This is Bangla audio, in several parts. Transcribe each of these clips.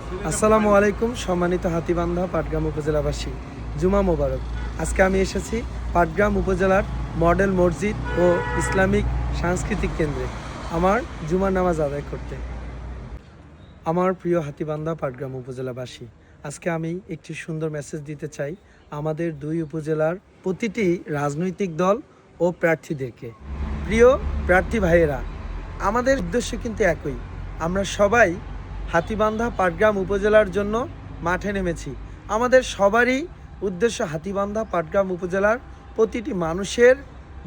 আসসালামু আলাইকুম সম্মানিত হাতীবান্ধা পাটগ্রাম উপজেলাবাসী, জুমা মোবারক। আজকে আমি এসেছি পাটগ্রাম উপজেলার মডেল মসজিদ ও ইসলামিক সাংস্কৃতিক কেন্দ্রে আমার জুমার নামাজ আদায় করতে। আমার প্রিয় হাতীবান্ধা পাটগ্রাম উপজেলাবাসী, আজকে আমি একটি সুন্দর মেসেজ দিতে চাই আমাদের দুই উপজেলার প্রতিটি রাজনৈতিক দল ও প্রার্থীদেরকে। প্রিয় প্রার্থী ভাইয়েরা, আমাদের উদ্দেশ্য কিন্তু একই। আমরা সবাই হাতীবান্ধা পাটগ্রাম উপজেলার জন্য মাঠে নেমেছি। আমাদের সবারই উদ্দেশ্য হাতীবান্ধা পাটগ্রাম উপজেলার প্রতিটি মানুষের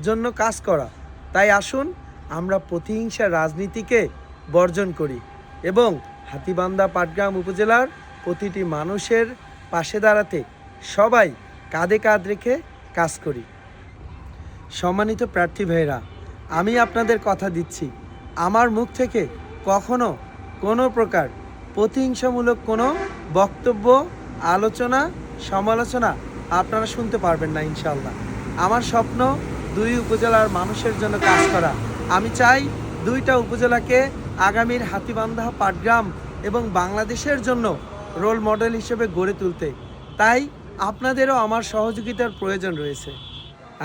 জন্য কাজ করা। তাই আসুন আমরা প্রতিহিংসা রাজনীতিকে বর্জন করি এবং হাতীবান্ধা পাটগ্রাম উপজেলার প্রতিটি মানুষের পাশে দাঁড়াতে সবাই কাঁধে কাঁধ রেখে কাজ করি। সম্মানিত প্রার্থী ভাইয়েরা, আমি আপনাদের কথা দিচ্ছি, আমার মুখ থেকে কখনো কোনো প্রকার প্রতিহিংসামূলক কোনো বক্তব্য, আলোচনা, সমালোচনা আপনারা শুনতে পারবেন না ইনশাআল্লাহ। আমার স্বপ্ন দুই উপজেলার মানুষের জন্য কাজ করা। আমি চাই দুইটা উপজেলাকে আগামীর হাতীবান্ধা পাটগ্রাম এবং বাংলাদেশের জন্য রোল মডেল হিসেবে গড়ে তুলতে। তাই আপনাদেরও আমার সহযোগিতার প্রয়োজন রয়েছে।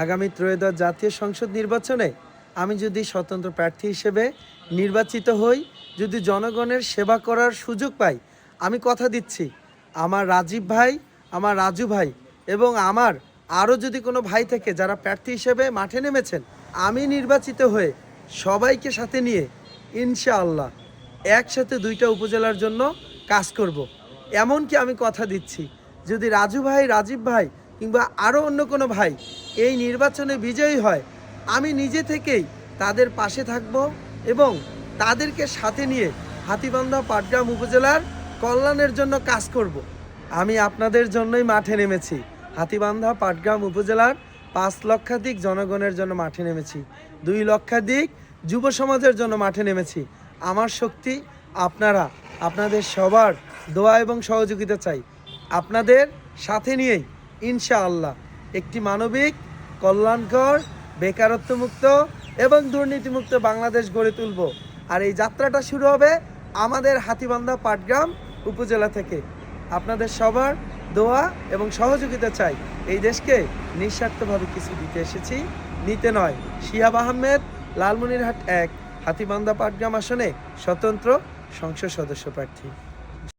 আগামী ত্রয়োদশ জাতীয় সংসদ নির্বাচনে আমি যদি স্বতন্ত্র প্রার্থী হিসেবে নির্বাচিত হই, যদি জনগণের সেবা করার সুযোগ পাই, আমি কথা দিচ্ছি আমার রাজীব ভাই, আমার রাজু ভাই এবং আমার আরও যদি কোনো ভাই থেকে যারা প্রার্থী হিসেবে মাঠে নেমেছেন, আমি নির্বাচিত হয়ে সবাইকে সাথে নিয়ে ইনশাআল্লাহ একসাথে দুইটা উপজেলার জন্য কাজ করব। এমনকি আমি কথা দিচ্ছি, যদি রাজু ভাই, রাজীব ভাই কিংবা আরও অন্য কোনো ভাই এই নির্বাচনে বিজয়ী হয়, আমি নিজে থেকেই তাদের পাশে থাকব এবং তাদেরকে সাথে নিয়ে হাতীবান্ধা পাটগ্রাম উপজেলার কল্যাণের জন্য কাজ করব। আমি আপনাদের জন্যই মাঠে নেমেছি। হাতীবান্ধা পাটগ্রাম উপজেলার 5 লক্ষাধিক জনগণের জন্য মাঠে নেমেছি, 2 লক্ষাধিক যুব সমাজের জন্য মাঠে নেমেছি। আমার শক্তি আপনারা, আপনাদের সবার দোয়া এবং সহযোগিতা চাই। আপনাদের সাথে নিয়েই ইনশাআল্লাহ একটি মানবিক, কল্যাণকর, বেকারত্বমুক্ত এবং দুর্নীতিমুক্ত বাংলাদেশ গড়ে তুলব। আর এই যাত্রাটা শুরু হবে আমাদের হাতীবান্ধা পাটগ্রাম উপজেলা থেকে। আপনাদের সবার দোয়া এবং সহযোগিতা চাই। এই দেশকে নিঃস্বার্থভাবে কিছু দিতে এসেছি, নিতে নয়। শিহাব আহমেদ, লালমনিরহাট 1 হাতীবান্ধা পাটগ্রাম আসনে স্বতন্ত্র সংসদ সদস্য প্রার্থী।